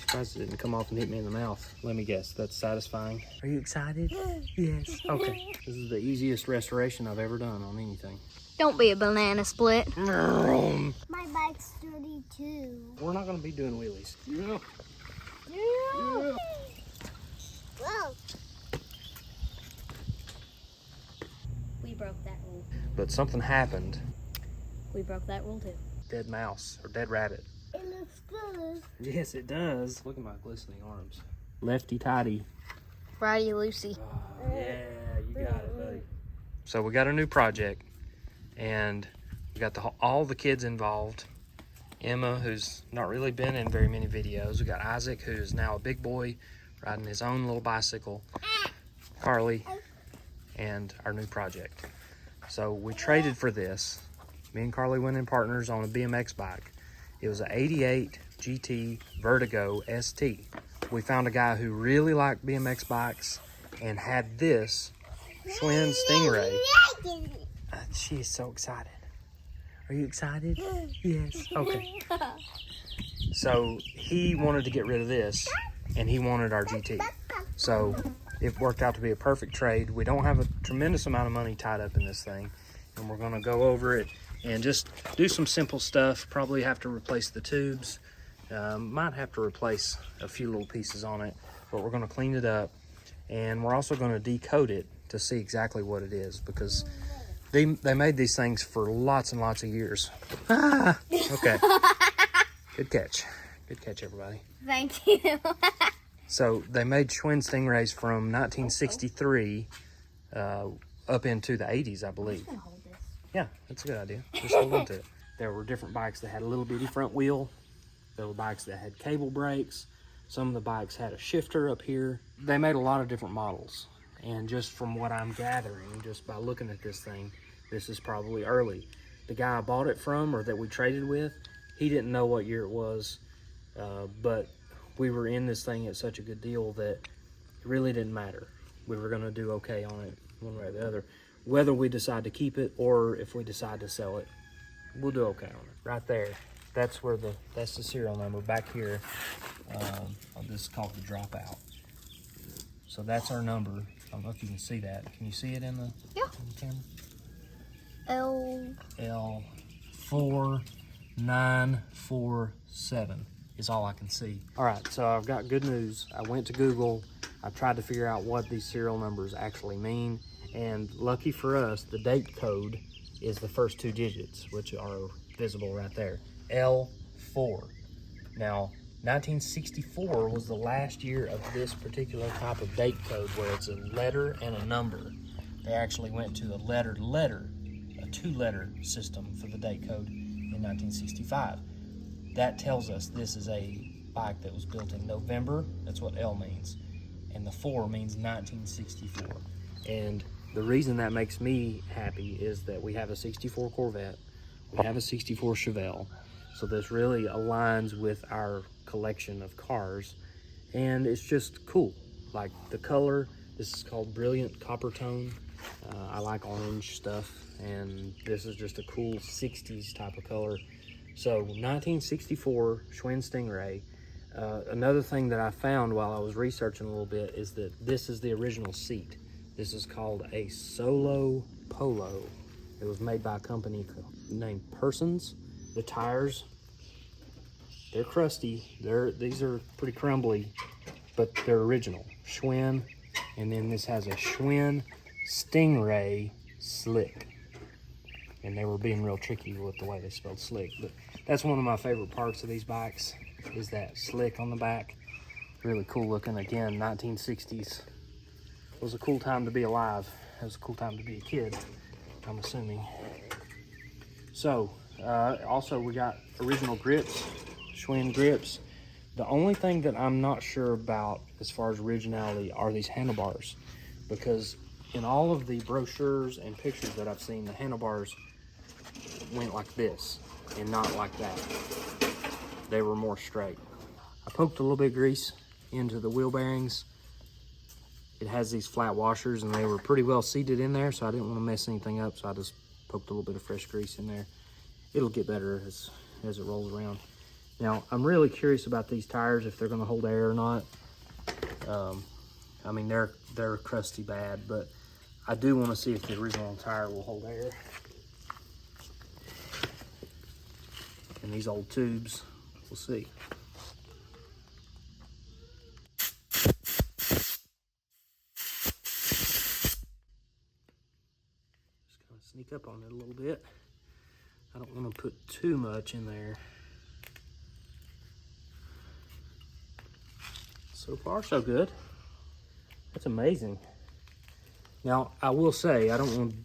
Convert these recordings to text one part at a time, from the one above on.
Surprised it didn't come off and hit me in the mouth. Let me guess, that's satisfying. Are you excited? Yes. Okay. This is the easiest restoration I've ever done on anything. Don't be a banana split. My bike's dirty too. We're not going to be doing wheelies. Yeah. Whoa. We broke that rule. But something happened. We broke that rule too. Dead mouse or dead rabbit. It looks good. Yes, it does. Look at my glistening arms. Lefty tighty. Righty loosey. Oh, yeah, you got it, buddy. So we got a new project, and we got all the kids involved. Emma, who's not really been in very many videos. We got Isaac, who's now a big boy, riding his own little bicycle. Carlee, and our new project. So we traded for this. Me and Carlee went in partners on a BMX bike. It was an 88 GT Vertigo ST. We found a guy who really liked BMX bikes and had this Schwinn Stingray. She is so excited. Are you excited? Yes. Okay. So he wanted to get rid of this, and he wanted our GT. So it worked out to be a perfect trade. We don't have a tremendous amount of money tied up in this thing, and we're going to go over it and just do some simple stuff. Probably have to replace the tubes. Might have to replace a few little pieces on it, but we're going to clean it up, and we're also going to decode it to see exactly what it is, because they made these things for lots and lots of years. Okay. Good catch. Good catch, everybody. Thank you. So they made Schwinn Stingrays from 1963 up into the 80s, I believe. Yeah, that's a good idea. Just hold on to it. There were different bikes that had a little bitty front wheel. There were bikes that had cable brakes. Some of the bikes had a shifter up here. They made a lot of different models. And just from what I'm gathering, just by looking at this thing, this is probably early. The guy I bought it from, or that we traded with, he didn't know what year it was. But we were in this thing at such a good deal that it really didn't matter. We were gonna do okay on it, one way or the other. Whether we decide to keep it or if we decide to sell it, we'll do okay on it. Right there, that's where that's the serial number. Back here, this is called the dropout. So that's our number. I don't know if you can see that. Can you see it in the camera? L4947 is all I can see. All right, so I've got good news. I went to Google. I tried to figure out what these serial numbers actually mean. And lucky for us, the date code is the first two digits, which are visible right there. L4. Now, 1964 was the last year of this particular type of date code, where it's a letter and a number. They actually went to a letter-to-letter, a two-letter system for the date code in 1965. That tells us this is a bike that was built in November. That's what L means. And the 4 means 1964. And the reason that makes me happy is that we have a 64 Corvette, we have a 64 Chevelle, so this really aligns with our collection of cars, and it's just cool. Like the color, this is called Brilliant Copper Tone. I like orange stuff, and this is just a cool 60s type of color. So 1964 Schwinn Stingray. Another thing that I found while I was researching a little bit is that this is the original seat. This is called a Solo Polo. It was made by a company named Persons. The tires, they're crusty. These are pretty crumbly, but they're original. Schwinn, and then this has a Schwinn Stingray SLIK. And they were being real tricky with the way they spelled SLIK. But that's one of my favorite parts of these bikes, is that SLIK on the back. Really cool looking. Again, 1960s. It was a cool time to be alive. It was a cool time to be a kid, I'm assuming. So, also we got original grips, Schwinn grips. The only thing that I'm not sure about as far as originality are these handlebars, because in all of the brochures and pictures that I've seen, the handlebars went like this and not like that. They were more straight. I poked a little bit of grease into the wheel bearings. It has these flat washers, and they were pretty well seated in there, so I didn't want to mess anything up, so I just poked a little bit of fresh grease in there. It'll get better as it rolls around. Now, I'm really curious about these tires, if they're gonna hold air or not. I mean, they're crusty bad, but I do wanna see if the original tire will hold air. And these old tubes, we'll see. Just gonna sneak up on it a little bit. I don't wanna put too much in there. So far, so good. That's amazing. Now, I will say, I don't want to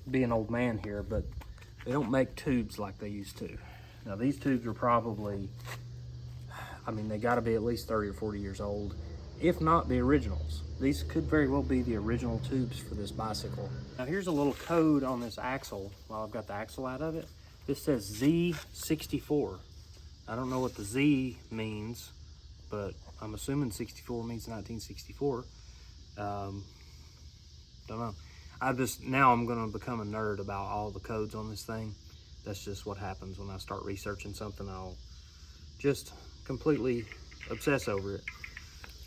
be an old man here, but they don't make tubes like they used to. Now, these tubes are probably, I mean, they got to be at least 30 or 40 years old, if not the originals. These could very well be the original tubes for this bicycle. Now, here's a little code on this axle. While I've got the axle out of it, this says Z64. I don't know what the Z means, but I'm assuming 64 means 1964. Don't know. Now I'm gonna become a nerd about all the codes on this thing. That's just what happens when I start researching something. I'll just completely obsess over it.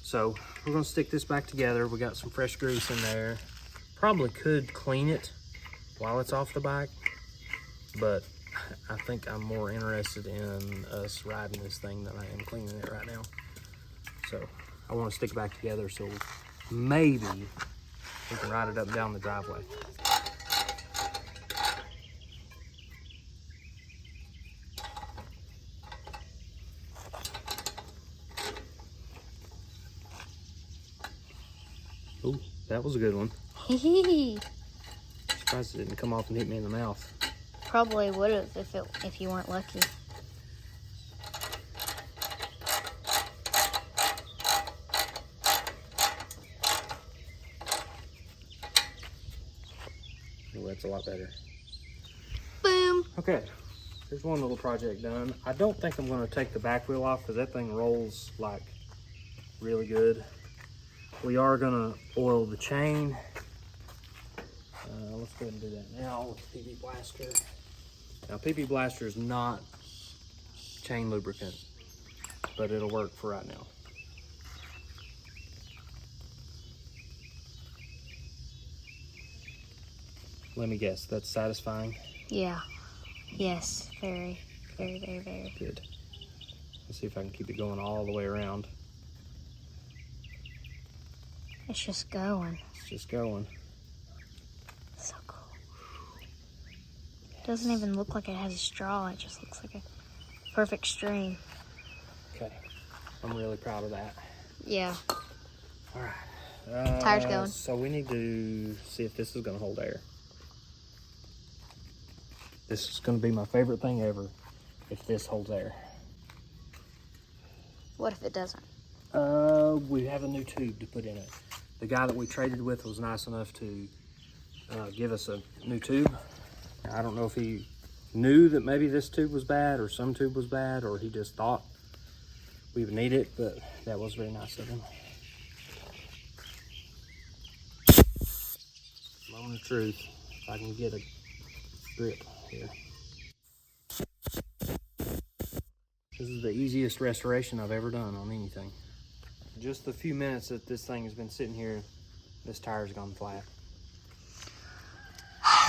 So we're gonna stick this back together. We got some fresh grease in there. Probably could clean it while it's off the bike, but I think I'm more interested in us riding this thing than I am cleaning it right now. So I want to stick it back together so maybe we can ride it up and down the driveway. Oh, that was a good one. Surprised it didn't come off and hit me in the mouth. Probably would have if you weren't lucky. Oh, that's a lot better. Boom. Okay, here's one little project done. I don't think I'm going to take the back wheel off because that thing rolls like really good. We are going to oil the chain. Let's go ahead and do that now with PB Blaster. Now, PB Blaster is not chain lubricant, but it'll work for right now. Let me guess, that's satisfying? Yeah. Yes. Very, very, very, very. Good. Let's see if I can keep it going all the way around. It's just going. It's just going. So cool. It doesn't even look like it has a straw. It just looks like a perfect stream. Okay. I'm really proud of that. Yeah. All right. Tire's going. So we need to see if this is going to hold air. This is going to be my favorite thing ever if this holds air. What if it doesn't? We have a new tube to put in it. The guy that we traded with was nice enough to give us a new tube. I don't know if he knew that maybe this tube was bad or some tube was bad, or he just thought we would need it, but that was very nice of him. Moment of truth, if I can get a grip here. This is the easiest restoration I've ever done on anything. Just the few minutes that this thing has been sitting here, this tire's gone flat.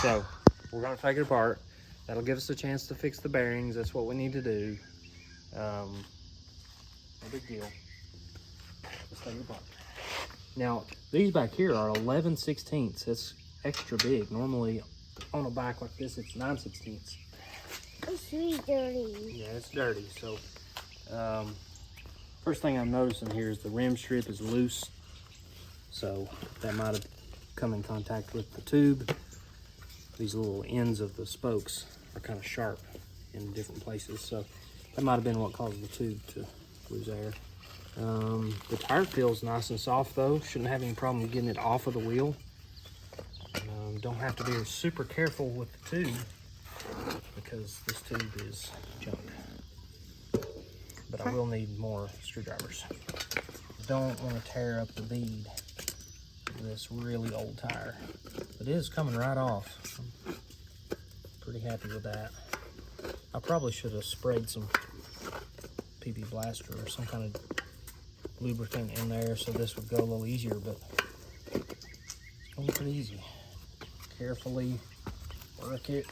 So we're gonna take it apart. That'll give us a chance to fix the bearings. That's what we need to do. No big deal. Let's take it apart. Now, these back here are 11/16. It's extra big. Normally on a bike like this, it's 9/16. It's really dirty. Yeah, it's dirty. So first thing I'm noticing here is the rim strip is loose. So that might have come in contact with the tube. These little ends of the spokes are kind of sharp in different places. So that might have been what caused the tube to lose air. The tire feels nice and soft though. Shouldn't have any problem getting it off of the wheel. Don't have to be super careful with the tube because this tube is junk. But I will need more screwdrivers. Don't want to tear up the bead of this really old tire. It is coming right off. I'm pretty happy with that. I probably should have sprayed some PB Blaster or some kind of lubricant in there, so this would go a little easier, but it's going pretty easy. Carefully work it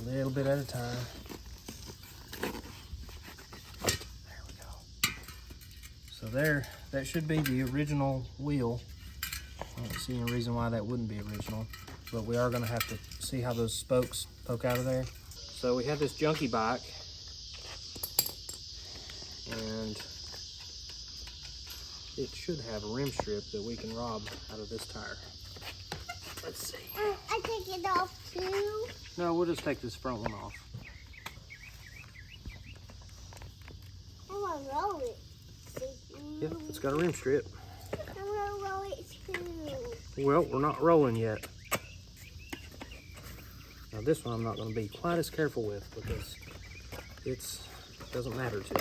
a little bit at a time. There we go. So there, that should be the original wheel. I don't see any reason why that wouldn't be original, but we are going to have to see how those spokes poke out of there. So we have this junky bike, and it should have a rim strip that we can rob out of this tire. Let's see. I take it off too. No, we'll just take this front one off. I want to roll it. Yep, it's got a rim strip. I want to roll it too. Well, we're not rolling yet. Now this one I'm not going to be quite as careful with because it doesn't matter to me.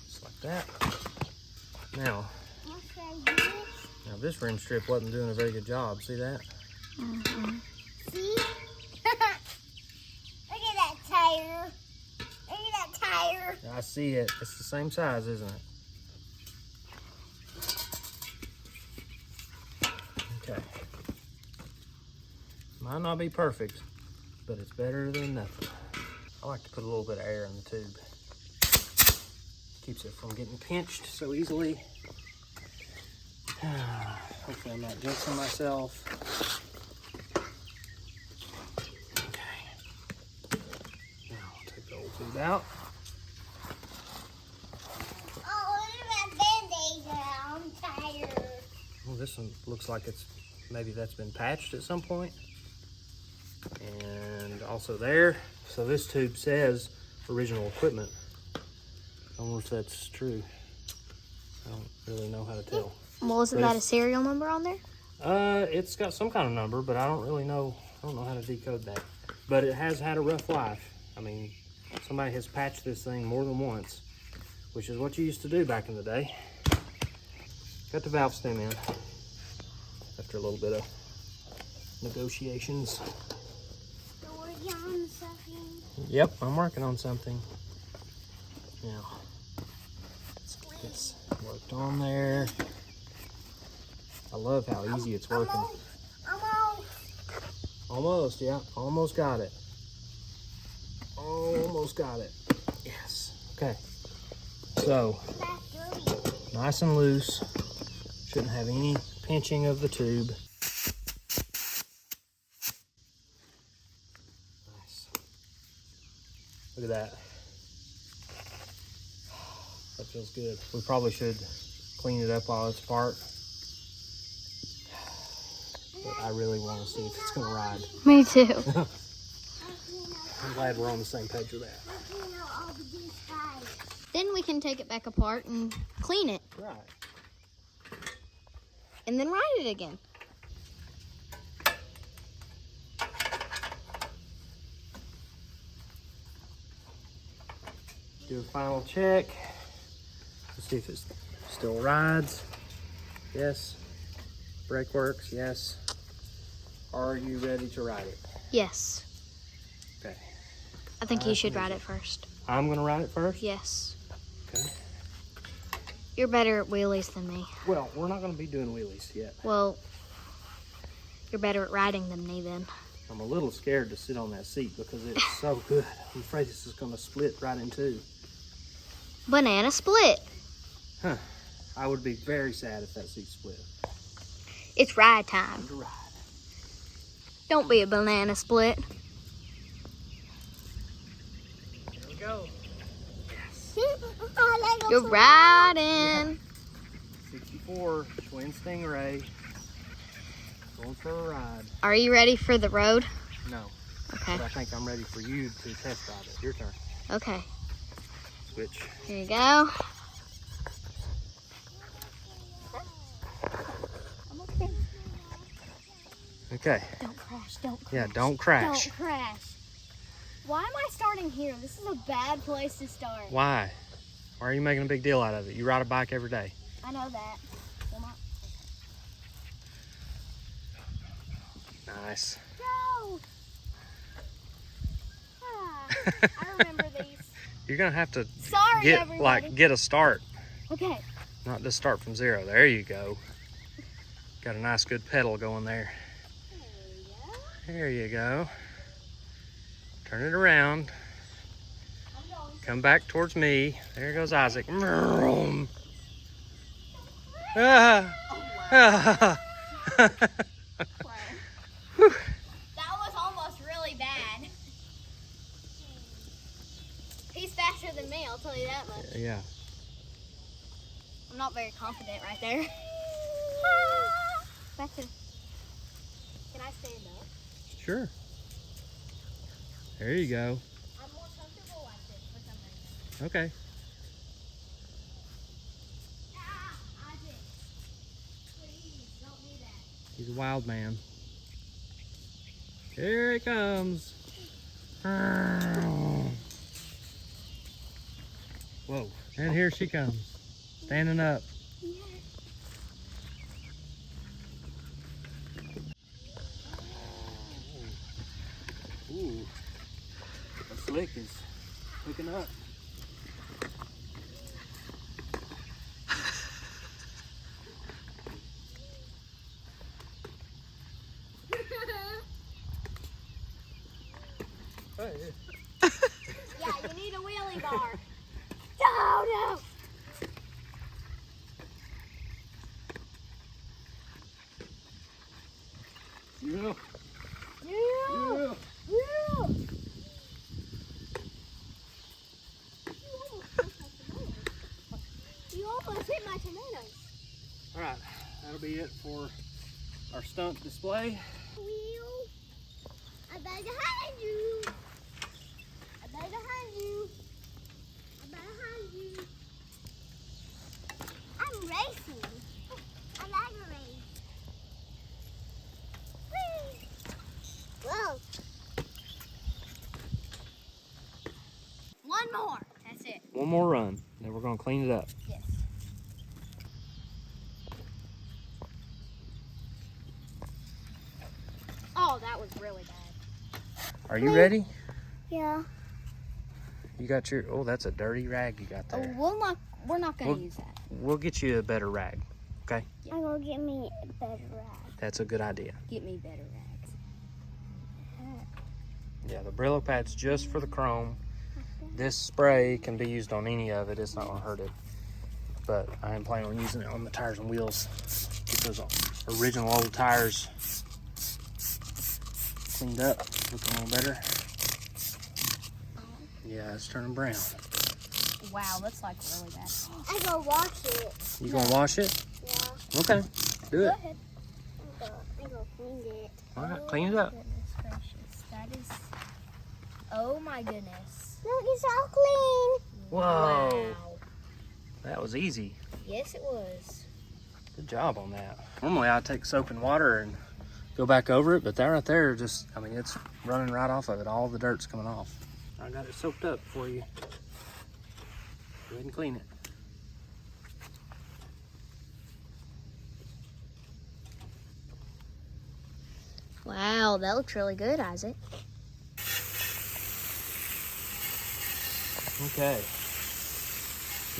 Just like that. Now this rim strip wasn't doing a very good job. See that? Mm-hmm. See? Look at that tire. Look at that tire. I see it. It's the same size, isn't it? Okay. Might not be perfect, but it's better than nothing. I like to put a little bit of air in the tube. Keeps it from getting pinched so easily. Hopefully I'm not jinxing myself. Okay. Now I'll take the old tube out. Oh, look at that Band-Aid on tire. Well, this one looks like maybe that's been patched at some point. And also there. So this tube says original equipment. I don't know if that's true. I don't really know how to tell. Well, isn't that a serial number on there? It's got some kind of number, but I don't really know. I don't know how to decode that. But it has had a rough life. I mean, somebody has patched this thing more than once, which is what you used to do back in the day. Got the valve stem in after a little bit of negotiations. So we're on something. Yep, I'm working on something. Now, let's get this worked on there. I love how easy it's working. Almost, yeah. Almost got it. Almost got it. Yes. Okay. So, nice and loose. Shouldn't have any pinching of the tube. Nice. Look at that. That feels good. We probably should clean it up while it's apart. But I really want to see if it's going to ride. Me too. I'm glad we're on the same page with that. Then we can take it back apart and clean it. Right. And then ride it again. Do a final check. Let's see if it still rides. Yes. Brake works. Yes. Are you ready to ride it? Yes. Okay. I think you should ride it first. I'm going to ride it first? Yes. Okay. You're better at wheelies than me. Well, we're not going to be doing wheelies yet. Well, you're better at riding than me then. I'm a little scared to sit on that seat because it's so good. I'm afraid this is going to split right in two. Banana split. Huh. I would be very sad if that seat split. It's ride time. To ride. Don't be a banana split. Here we go. Yes. You're riding. 64 Schwinn Stingray. Going for a ride. Are you ready for the road? No. Okay. But I think I'm ready for you to test drive it. Your turn. Okay. Switch. Here you go. Okay. Don't crash, don't crash. Yeah, don't crash. Don't crash. Why am I starting here? This is a bad place to start. Why? Why are you making a big deal out of it? You ride a bike every day. I know that. Well, Nice. Go! Ah, I remember these. You're gonna have to Sorry, everybody. get a start. Okay. Not just start from zero. There you go. Got a nice good pedal going there. There you go. Turn it around. Come back towards me. There goes Isaac. Ah. Ah. That was almost really bad. He's faster than me, I'll tell you that much. Yeah. I'm not very confident right there. Back to. Can I stand up? Sure. There you go. I'm more comfortable like this for some reason. Okay. Isaac. Please, don't do that. He's a wild man. Here he comes. Whoa. And here she comes. Standing up. Ooh. The SLIK is hooking up. Yeah, you need a wheelie bar. No. Yeah. Yeah. Yeah. You almost hit my tomatoes. All right, that'll be it for our stunt display. Wheel. I'm behind you. I'm behind you. I'm behind you. I'm racing. I like to race. Whee! Whoa. One more. That's it. One more run, then we're gonna clean it up. Yes. Oh, that was really bad. Are you ready? Yeah. You got your, oh, that's a dirty rag you got there. We're not gonna use that. We'll get you a better rag, okay? Yeah. I'm gonna get me a better rag. That's a good idea. Get me better rags. Yeah, the Brillo pad's just for the chrome. This spray can be used on any of it. It's not gonna hurt it. But I am planning on using it on the tires and wheels. Get those original old tires cleaned up, looking a little better. Yeah, it's turning brown. Wow, that's like really bad. I'm gonna wash it. You gonna wash it? Yeah. Okay, do it. Go ahead. I'm gonna clean it. All right, clean it up. Goodness gracious, that is. Oh my goodness. Look, it's all clean. Whoa, Wow. that was easy. Yes, it was. Good job on that. Normally I take soap and water and go back over it, but that right there just, I mean, it's running right off of it. All the dirt's coming off. I got it soaked up for you. Go ahead and clean it. Wow, that looks really good, Isaac. Okay.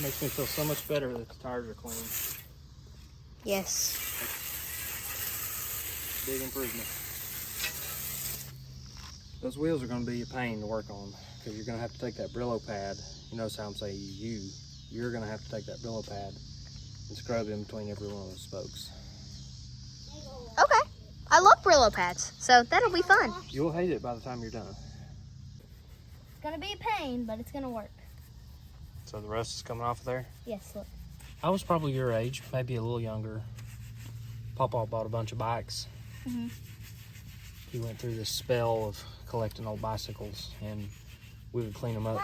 Makes me feel so much better that the tires are clean. Yes. Big improvement. Those wheels are going to be a pain to work on because you're going to have to take that Brillo pad. You notice how I'm saying you're going to have to take that Brillo pad and scrub in between every one of those spokes. Okay. I love Brillo pads, so that'll be fun. You'll hate it by the time you're done. It's gonna be a pain, but it's gonna work. So the rust is coming off of there? Yes, look. I was probably your age, maybe a little younger. Papa bought a bunch of bikes. Mm-hmm. He went through this spell of collecting old bicycles, and we would clean them up.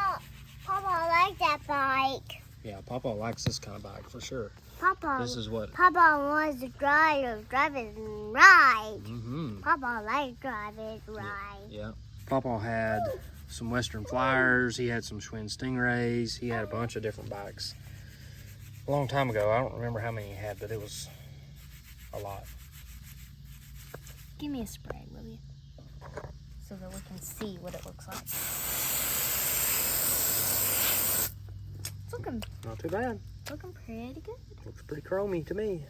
Papa, I like that bike. Yeah, Papa likes this kind of bike for sure. Papa, This is what. Papa wants to drive it right. Mm-hmm. Papa likes drive it right. Yeah. Papa had some Western Flyers. He had some Schwinn Stingrays. He had a bunch of different bikes. A long time ago, I don't remember how many he had, but it was a lot. Give me a spray, will you? So that we can see what it looks like. It's looking Not too bad. pretty good. Looks pretty chromy to me.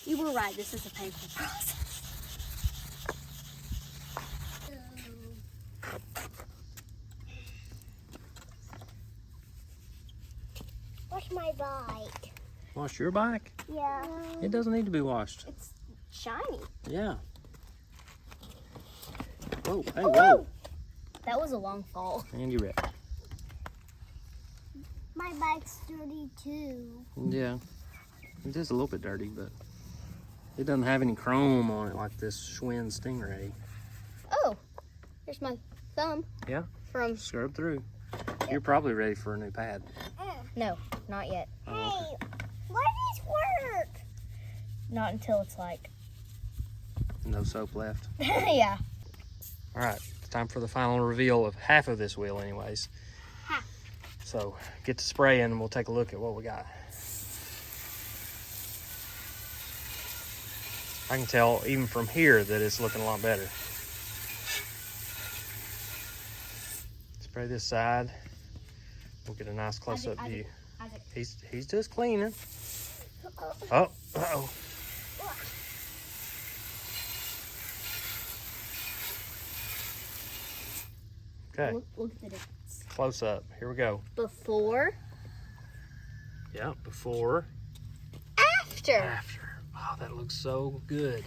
You were right, this is a painful process. Wash my bike. Wash your bike? Yeah. It doesn't need to be washed. It's shiny. Yeah. Whoa, hey, Oh, whoa. That was a long fall. And you wrecked. my bike's dirty too. Yeah. It is a little bit dirty, but it doesn't have any chrome on it like this Schwinn Stingray. Oh, here's my thumb. Yeah. From Scrub through. You're probably ready for a new pad. no, not yet. Oh, okay. Hey, why does this work? Not until it's like No soap left. yeah. All right, it's time for the final reveal of half of this wheel anyways. Half. So get to spraying and we'll take a look at what we got. I can tell even from here that it's looking a lot better. Spray this side. We'll get a nice close-up view. He's just cleaning. Oh, uh-oh. Okay, Look at the difference. close up. Here we go. Before, Yeah, before, after. after. Oh, that looks so good.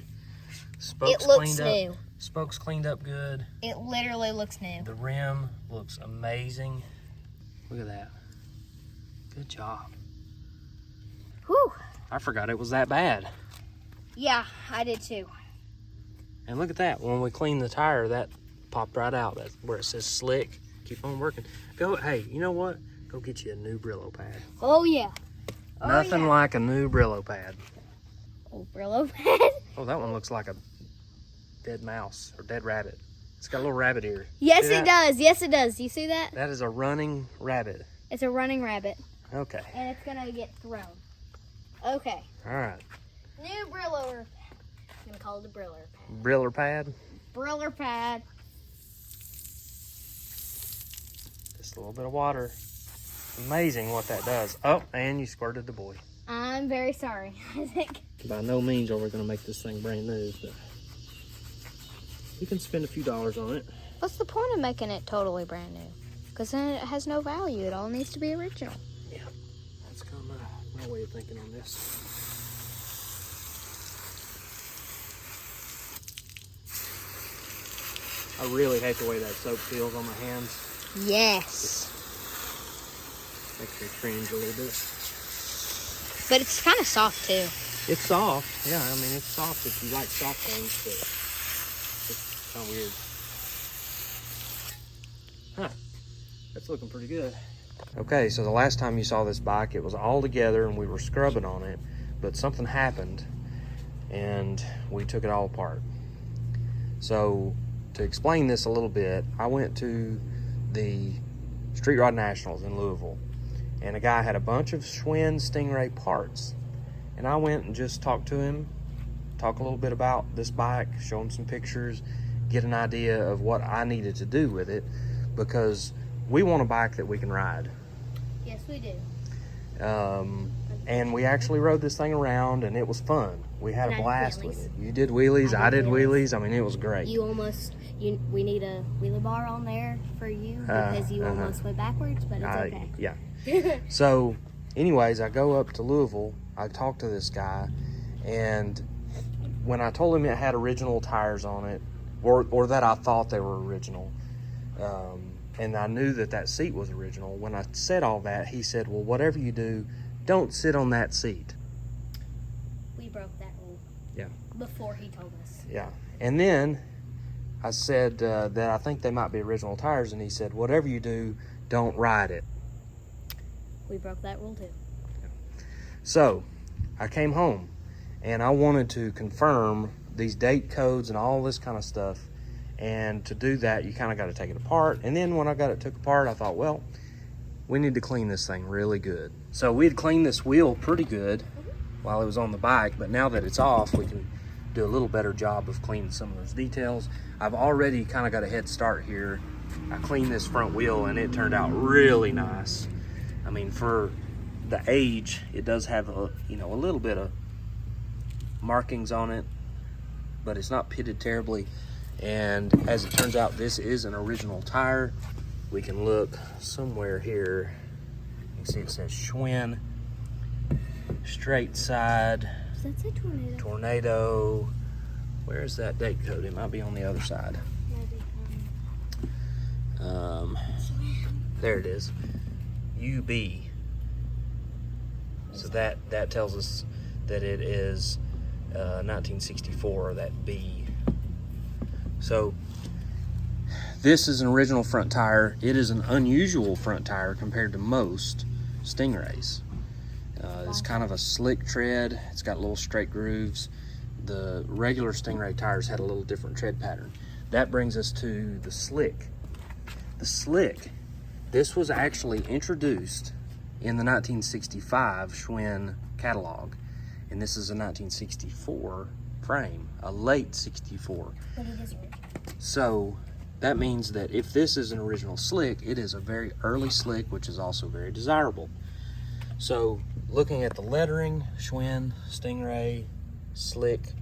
Spokes It looks cleaned new. up. Spokes cleaned up good. It literally looks new. The rim looks amazing. Look at that. Good job. Whew. I forgot it was that bad. Yeah, I did too. And look at that. When we cleaned the tire, that popped right out. That's where it says SLIK. Keep on working. Go. Hey, you know what? Go get you a new Brillo pad. Oh yeah. Oh, Nothing yeah. like a new Brillo pad. Oh, Brillo pad. Oh, that one looks like a dead mouse or dead rabbit. It's got a little rabbit ear. Yes, See it that? does. Yes, it does. Do you see that? That is a running rabbit. It's a running rabbit, Okay. and it's gonna get thrown. Okay. All right. New Brillo. I'm gonna call it a Briller pad. Briller pad. Briller pad. Just a little bit of water. Amazing what that does. Oh, and you squirted the boy. I'm very sorry. I think. By no means are we going to make this thing brand new, but you can spend a few dollars on it. What's the point of making it totally brand new? Because then it has no value. It all needs to be original. Yeah, that's kind of my way of thinking on this. I really hate the way that soap feels on my hands. Yes. Makes me cringe a little bit. But it's kind of soft too. It's soft. Yeah, I mean, it's soft if you like soft things, but it's kind of weird. Huh. That's looking pretty good. Okay, so the last time you saw this bike, it was all together and we were scrubbing on it, but something happened and we took it all apart. So to explain this a little bit, I went to the Street Rod Nationals in Louisville, and a guy had a bunch of Schwinn Stingray parts. And I went and just talked to him, talk a little bit about this bike, show him some pictures, get an idea of what I needed to do with it, because we want a bike that we can ride. Yes, we do. And we actually rode this thing around, and it was fun. We had And a I did blast with wheelies. it. You did wheelies, I did wheelies. wheelies. I mean, it was great. We need a wheelie bar on there for you because you almost went backwards, but it's okay. Yeah. So, anyways, I go up to Louisville. I talked to this guy, and when I told him it had original tires on it, or that I thought they were original, and I knew that seat was original, when I said all that, he said, well, whatever you do, don't sit on that seat. We broke that rule. Yeah. Before he told us. Yeah. And then I said that I think they might be original tires, and he said, whatever you do, don't ride it. We broke that rule too. So I came home and I wanted to confirm these date codes and all this kind of stuff. And to do that, you kind of got to take it apart. And then when I got it took apart, I thought, well, we need to clean this thing really good. So we had cleaned this wheel pretty good while it was on the bike, but now that it's off, we can do a little better job of cleaning some of those details. I've already kind of got a head start here. I cleaned this front wheel and it turned out really nice. I mean, for the age, it does have a little bit of markings on it, but it's not pitted terribly. And as it turns out, this is an original tire. We can look somewhere here. You can see it says Schwinn, straight side. Does that say tornado? Tornado. Where's that date code? It might be on the other side. There it is. UB. So that tells us that it is 1964, or that B. So this is an original front tire. It is an unusual front tire compared to most Stingrays. It's kind of a slick tread. It's got little straight grooves. The regular Stingray tires had a little different tread pattern. That brings us to the SLIK. The SLIK, this was actually introduced in the 1965 Schwinn catalog, and this is a 1964 frame, a late 64. But it is original. So that means that if this is an original SLIK, it is a very early SLIK, which is also very desirable. So looking at the lettering, Schwinn, Stingray, SLIK,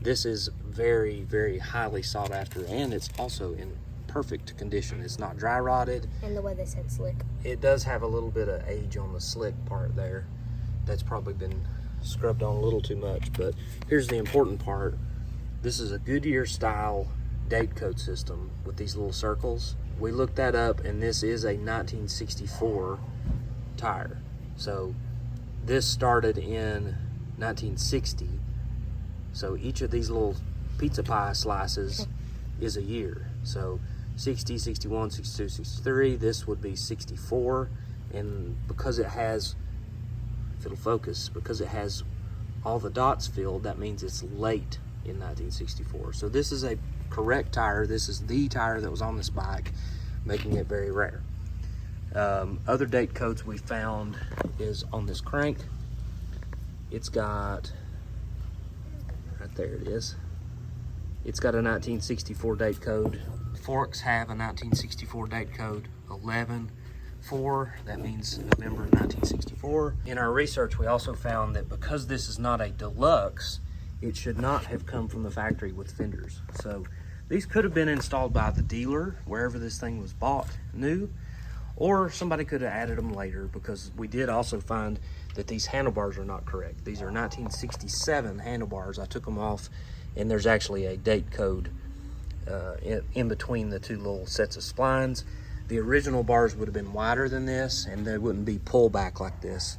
this is very, very highly sought after, and it's also in perfect condition. It's not dry rotted. And the way they said SLIK. It does have a little bit of age on the SLIK part there. That's probably been scrubbed on a little too much, but here's the important part. This is a Goodyear style date code system with these little circles. We looked that up, and this is a 1964 tire. So this started in 1960. So each of these little pizza pie slices is a year. So 60, 61, 62, 63, this would be 64. And because it has, if it'll focus, because it has all the dots filled, that means it's late in 1964. So this is a correct tire. This is the tire that was on this bike, making it very rare. Other date codes we found is on this crank. It's got, right there it is. It's got a 1964 date code. Forks have a 1964 date code, 11-4. That means November 1964. In our research, we also found that because this is not a deluxe, it should not have come from the factory with fenders. So these could have been installed by the dealer wherever this thing was bought new, or somebody could have added them later, because we did also find that these handlebars are not correct. These are 1967 handlebars. I took them off, and there's actually a date code in between the two little sets of splines. The original bars would have been wider than this, and they wouldn't be pulled back like this.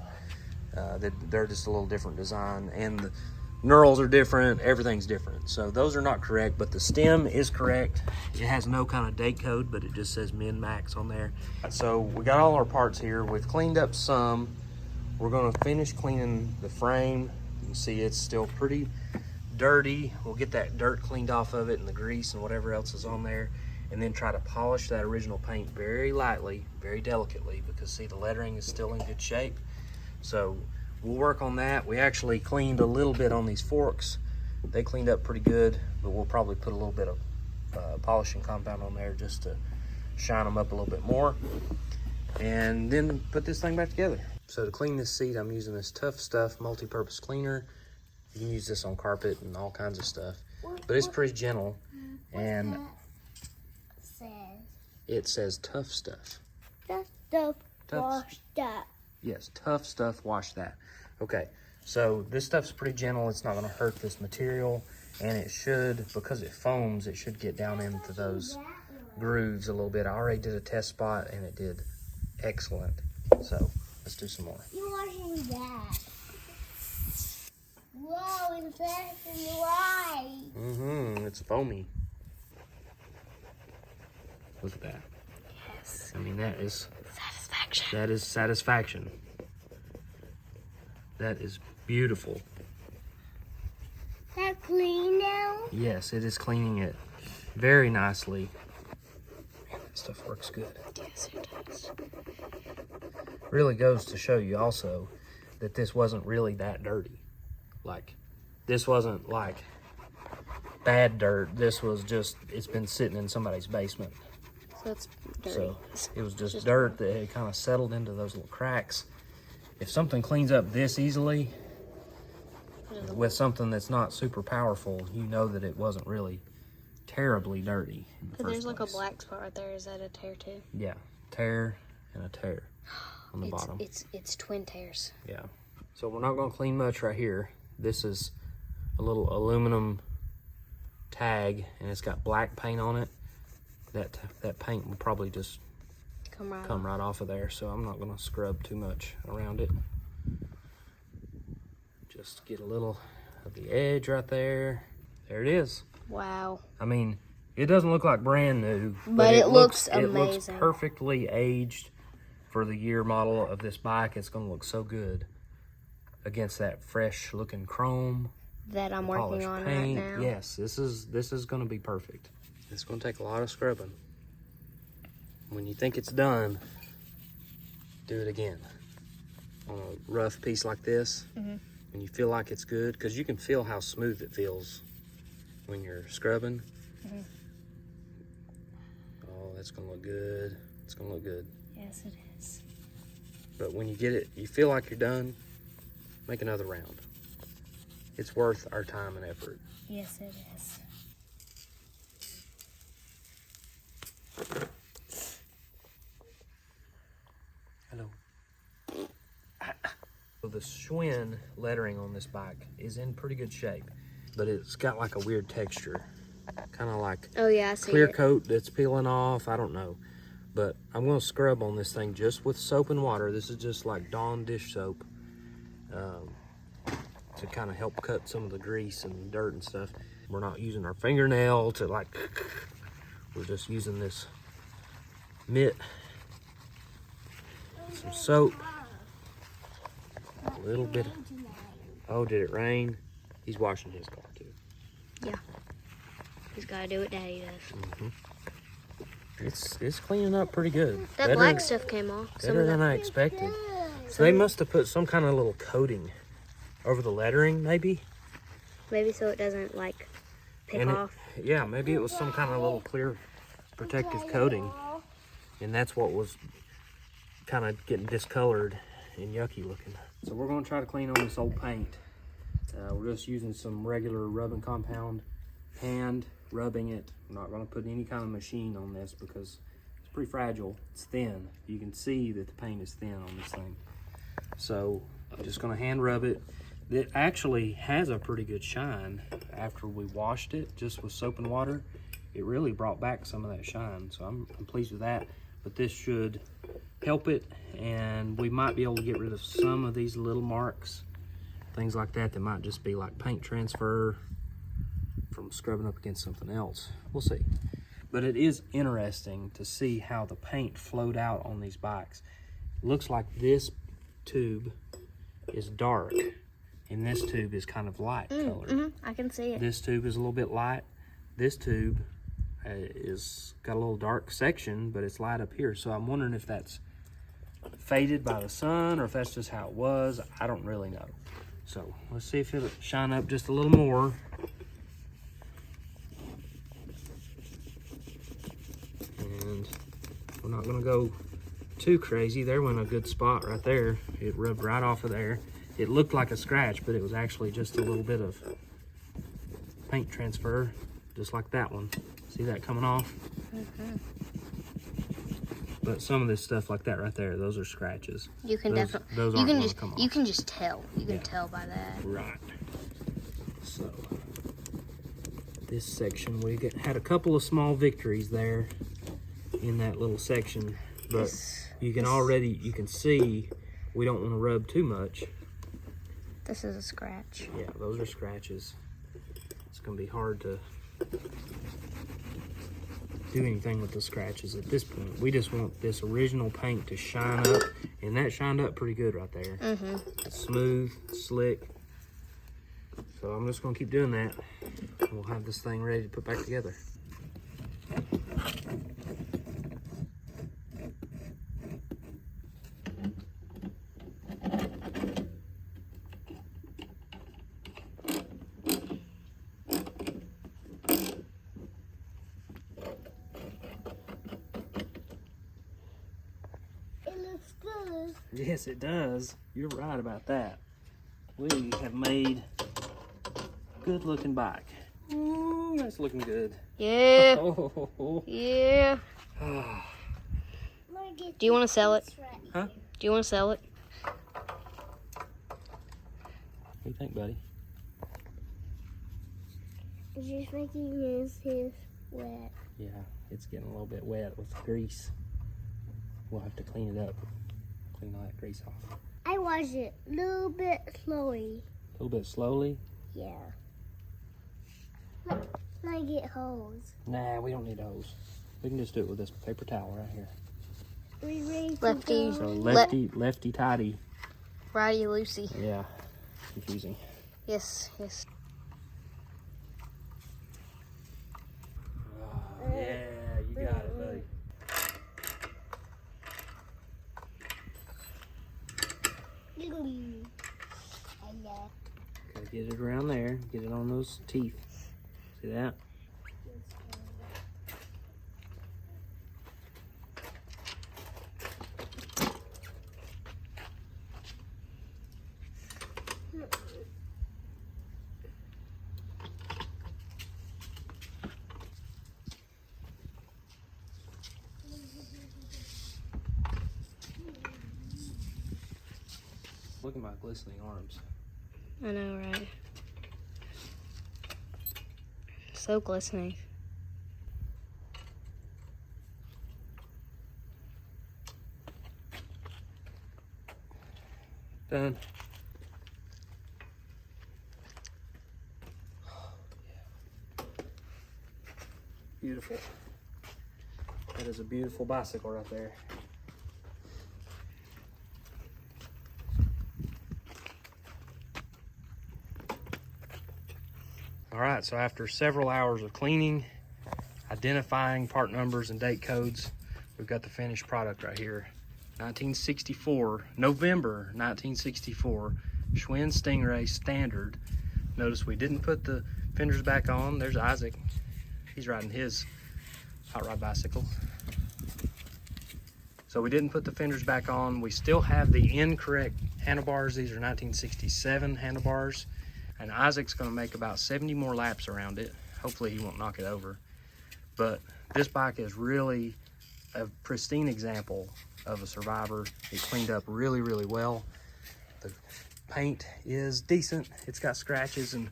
They're just a little different design, and the knurls are different, everything's different. So those are not correct, but the stem is correct. It has no kind of date code, but it just says min max on there. So we got all our parts here. We've cleaned up some. We're gonna finish cleaning the frame. You can see it's still pretty dirty. We'll get that dirt cleaned off of it and the grease and whatever else is on there, and then try to polish that original paint very lightly, very delicately, because see, the lettering is still in good shape. So we'll work on that. We actually cleaned a little bit on these forks. They cleaned up pretty good, but we'll probably put a little bit of polishing compound on there just to shine them up a little bit more, and then put this thing back together. So to clean this seat, I'm using this Tough Stuff multi-purpose cleaner. You can use this on carpet and all kinds of stuff, but it's pretty gentle, and it says Tough Stuff. Tough Stuff, wash that. Yes, Tough Stuff, wash that. Okay, so this stuff's pretty gentle. It's not going to hurt this material, and it should, because it foams, it should get down into those grooves a little bit. I already did a test spot, and it did excellent. So let's do some more. You're washing that. Whoa, it's better than right. It's foamy. Look at that. Yes. I mean, that is Satisfaction. that is satisfaction. That is beautiful. That clean now? Yes, it is cleaning it very nicely. Stuff works good. Yes, it does. Really goes to show you also that this wasn't really that dirty. Like, this wasn't like bad dirt. This was just, it's been sitting in somebody's basement. So it's dirty. So it was just dirt that had kind of settled into those little cracks. If something cleans up this easily with something that's not super powerful, you know that it wasn't really terribly dirty in the But first there's like a place. black spot right there. Is that a tear too? Yeah, tear and a tear on the bottom. It's twin tears. Yeah. So we're not going to clean much right here. This is a little aluminum tag, and it's got black paint on it. That paint will probably just come right off of there, so I'm not going to scrub too much around it. Just get a little of the edge right there. There it is. Wow. I mean, it doesn't look like brand new, but it looks It looks amazing. perfectly aged for the year model of this bike. It's going to look so good against that fresh looking chrome That I'm working on paint. right now. Yes, this is going to be perfect. It's going to take a lot of scrubbing. When you think it's done, do it again on a rough piece like this. Mm-hmm. When you feel like it's good, because you can feel how smooth it feels when you're scrubbing. Mm-hmm. Oh, that's going to look good. It's going to look good. Yes, it is. But when you get it, you feel like you're done, make another round. It's worth our time and effort. Yes, it is. Hello. So the Schwinn lettering on this bike is in pretty good shape, but it's got like a weird texture. Kind of like Oh yeah, I see clear it. coat that's peeling off. I don't know. But I'm going to scrub on this thing just with soap and water. This is just like Dawn dish soap to kind of help cut some of the grease and dirt and stuff. We're not using our fingernail to like, we're just using this mitt, some soap, a little bit. Oh, did it rain? He's washing his car too. Yeah. He's got to do what Daddy does. Mm-hmm. It's cleaning up pretty good. That black stuff came off. Better than I expected. So they must have put some kind of little coating over the lettering, maybe? Maybe so it doesn't like pick off. Yeah, maybe it was some kind of little clear protective coating. And that's what was kind of getting discolored and yucky looking. So we're going to try to clean on this old paint. We're just using some regular rubbing compound, hand rubbing it. I'm not going to put any kind of machine on this because it's pretty fragile. It's thin. You can see that the paint is thin on this thing. So I'm just going to hand rub it. It actually has a pretty good shine after we washed it just with soap and water. It really brought back some of that shine, so I'm pleased with that. But this should help it, and we might be able to get rid of some of these little marks, things like that might just be like paint transfer from scrubbing up against something else. We'll see. But it is interesting to see how the paint flowed out on these bikes. It looks like this tube is dark and this tube is kind of light color. I can see it. This tube is a little bit light. This tube is got a little dark section, but it's light up here. So I'm wondering if that's faded by the sun or if that's just how it was. I don't really know. So let's see if it'll shine up just a little more. And we're not gonna go too crazy. There went a good spot right there. It rubbed right off of there. It looked like a scratch, but it was actually just a little bit of paint transfer, just like that one. See that coming off? But some of this stuff like that right there, those are scratches. You can definitely, those you aren't can gonna just, come off. you can just tell. You can tell by that. Right. So this section, we had a couple of small victories there in that little section, but you can see we don't want to rub too much. This is a scratch. Yeah, those are scratches. It's gonna be hard to do anything with the scratches at this point. We just want this original paint to shine up, and that shined up pretty good right there. It's smooth, slick. So I'm just gonna keep doing that. We'll have this thing ready to put back together. Yes, it does. You're right about that. We have made a good-looking bike. Ooh, that's looking good. Yeah. Oh. Yeah. Do you want to sell it? Huh? Do you want to sell it? What do you think, buddy? It's just making this wet. Yeah, it's getting a little bit wet with grease. We'll have to clean it up. Clean all that grease off. I wash it a little bit slowly. A little bit slowly. Yeah. I get hose. Nah, we don't need a hose. We can just do it with this paper towel right here. We ready to Lefty. go? So lefty tighty. Righty loosey. Yeah, confusing. Yes, yes. Yeah, you got it, buddy. Okay, get it around there. Get it on those teeth. See that? Look at my glistening arms. I know, right? So glistening. Done. Beautiful. That is a beautiful bicycle right there. All right, so after several hours of cleaning, identifying part numbers and date codes, we've got the finished product right here. 1964, November 1964, Schwinn Stingray Standard. Notice we didn't put the fenders back on. There's Isaac. He's riding his hot rod bicycle. So we didn't put the fenders back on. We still have the incorrect handlebars. These are 1967 handlebars. And Isaac's gonna make about 70 more laps around it. Hopefully he won't knock it over. But this bike is really a pristine example of a survivor. It cleaned up really, really well. The paint is decent. It's got scratches and,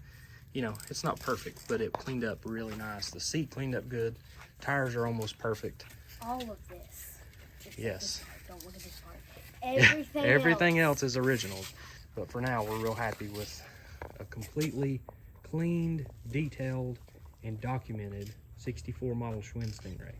you know, it's not perfect, but it cleaned up really nice. The seat cleaned up good. Tires are almost perfect. All of this. Yes. Don't look at this part. Everything else is original. But for now, we're real happy with a completely cleaned, detailed, and documented 64 model Schwinn Stingray.